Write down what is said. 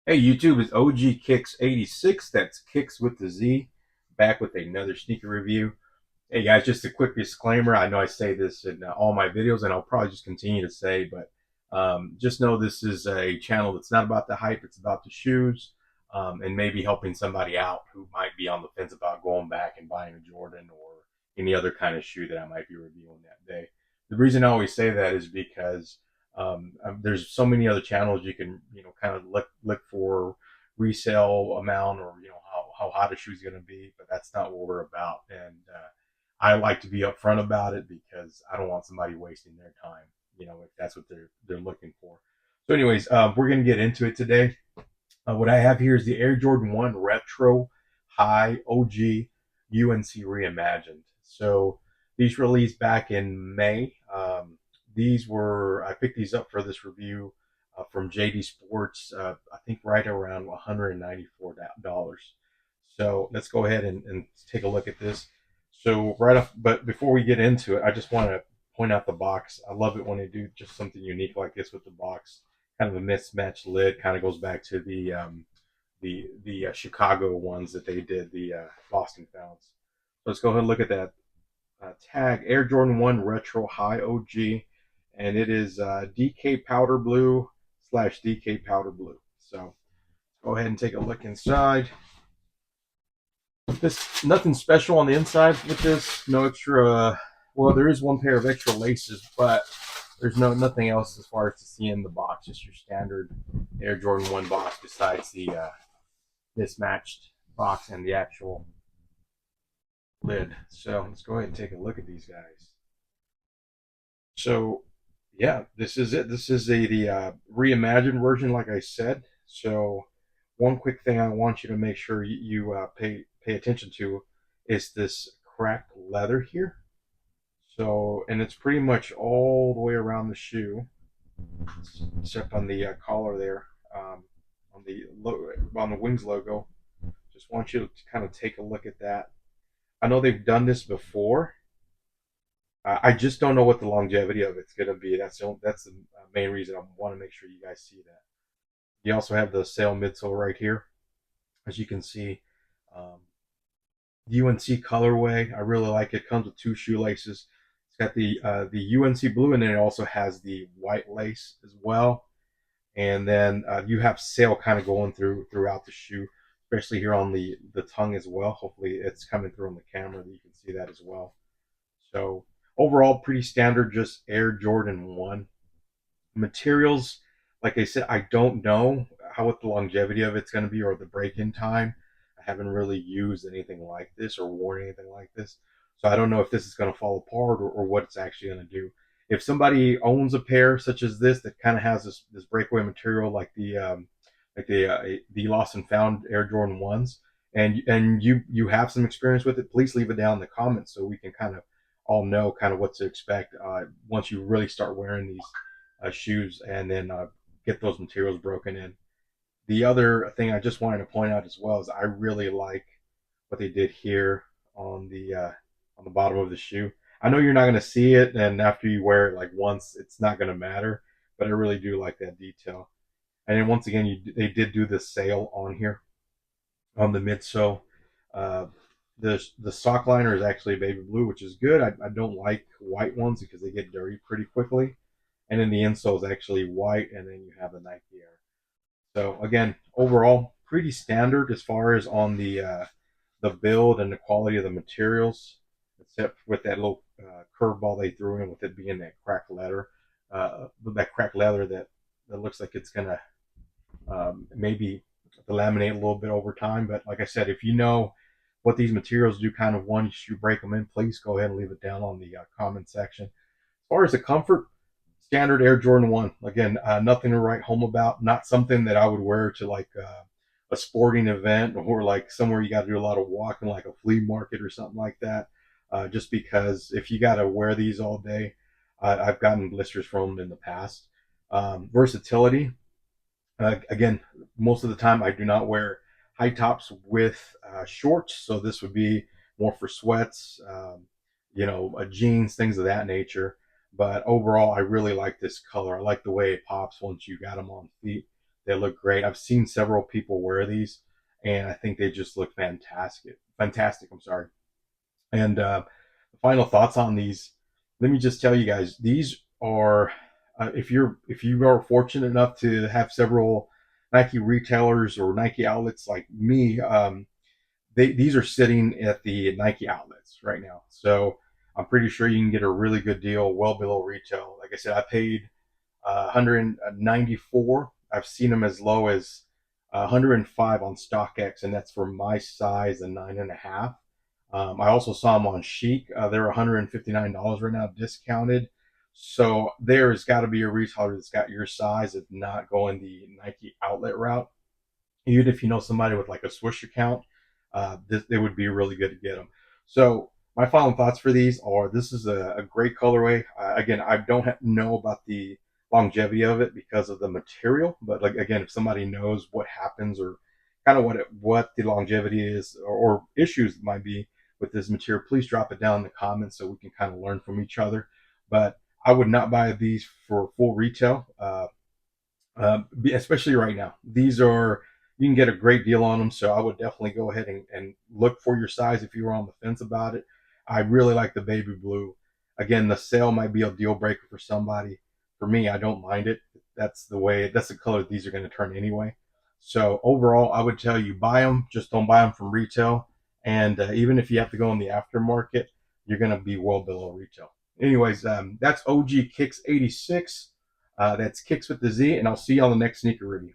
Hey YouTube, it's OG Kicks 86. That's Kicks with the Z. Back with another sneaker review. Hey guys, just a quick disclaimer. I know I say this in all my videos, and I'll probably just continue to say, but just know this is a channel that's not about the hype. It's about the shoes, and maybe helping somebody out who might be on the fence about going back and buying a Jordan or any other kind of shoe that I might be reviewing that day. The reason I always say that is because there's so many other channels you can kind of look for resale amount, or how hot a shoe is going to be, but that's not what we're about. And I like to be upfront about it because I don't want somebody wasting their time, if that's what they're looking for. So, anyways, we're gonna get into it today. What I have here is the Air Jordan 1 Retro High OG UNC Reimagined. So these released back in May. I picked these up for this review from JD Sports, I think right around $194. So let's go ahead and take a look at this. So right off, but before we get into it, I just want to point out the box. I love it when they do just something unique like this with the box. Kind of a mismatched lid. Kind of goes back to the Chicago ones that they did, the lost and founds. So let's go ahead and look at that tag. Air Jordan 1 Retro High OG, and it is DK Powder Blue slash DK Powder Blue. So go ahead and take a look inside. This nothing special on the inside with this. No extra. Well, there is one pair of extra laces, but there's nothing else as far as to see in the box. Just your standard Air Jordan 1 box, besides the mismatched box and the actual lid. So let's go ahead and take a look at these guys. So yeah, this is it. This is the reimagined version, like I said. So one quick thing I want you to make sure you pay attention to is this cracked leather here. So, and it's pretty much all the way around the shoe, except on the collar there, on the wings logo. Just want you to kind of take a look at that. I know they've done this before. I just don't know what the longevity of it's going to be. That's the main reason I want to make sure you guys see that. You also have the sail midsole right here, as you can see. Um, UNC colorway. I really like it. Comes with two shoelaces. It's got the UNC blue, and then it also has the white lace as well. And then you have sail kind of going throughout the shoe, especially here on the tongue as well. Hopefully, it's coming through on the camera that you can see that as well. So overall, pretty standard, just Air Jordan 1. Materials, like I said, I don't know what the longevity of it's going to be, or the break-in time. I haven't really used anything like this or worn anything like this. So I don't know if this is going to fall apart, or what it's actually going to do. If somebody owns a pair such as this that kind of has this breakaway material like the lost and found Air Jordan 1s, and you have some experience with it, please leave it down in the comments so we can kind of all know kind of what to expect once you really start wearing these shoes, and then get those materials broken in. The other thing I just wanted to point out as well is I really like what they did here on the bottom of the shoe. I know you're not going to see it, and after you wear it like once, it's not going to matter. But I really do like that detail. And then once again, they did do the sail on here on the midsole. Uh, the sock liner is actually baby blue, which is good. I don't like white ones because they get dirty pretty quickly. And then the insole is actually white, and then you have the Nike Air. So again, overall, pretty standard as far as on the build and the quality of the materials, except with that little curveball they threw in with it being that cracked leather that looks like it's gonna maybe laminate a little bit over time. But like I said, if you know what these materials do kind of once you break them in, please go ahead and leave it down on the comment section. As far as the comfort, standard Air Jordan 1. Again, nothing to write home about. Not something that I would wear to like a sporting event, or like somewhere you got to do a lot of walking, like a flea market or something like that. Just because if you got to wear these all day, I've gotten blisters from them in the past. Versatility. Again, most of the time I do not wear high tops with shorts, so this would be more for sweats, jeans, things of that nature. But overall, I really like this color. I like the way it pops once you got them on feet. They look great. I've seen several people wear these, and I think they just look fantastic. Fantastic. I'm sorry. And final thoughts on these. Let me just tell you guys, these are if you are fortunate enough to have several Nike retailers or Nike outlets like me, these are sitting at the Nike outlets right now. So I'm pretty sure you can get a really good deal, well below retail. Like I said, I paid 194. I've seen them as low as 105 on StockX, and that's for my size, a 9.5. I also saw them on Chic. They're $159 right now, discounted. So there's got to be a retailer that's got your size, if not going the Nike outlet route. Even if you know somebody with like a Swish account, it would be really good to get them. So my final thoughts for these are: this is a great colorway. Again, I don't know about the longevity of it because of the material, but like again, if somebody knows what happens or kind of what the longevity is or issues might be with this material, please drop it down in the comments so we can kind of learn from each other. But I would not buy these for full retail. Especially right now. These are you can get a great deal on them, so I would definitely go ahead and look for your size if you were on the fence about it. I really like the baby blue. Again, the sale might be a deal breaker for somebody. For me, I don't mind it. That's the color these are going to turn anyway. So overall, I would tell you buy them. Just don't buy them from retail. And even if you have to go in the aftermarket, you're going to be well below retail. Anyways, that's OG Kicks 86. That's Kicks with the Z, and I'll see you on the next sneaker review.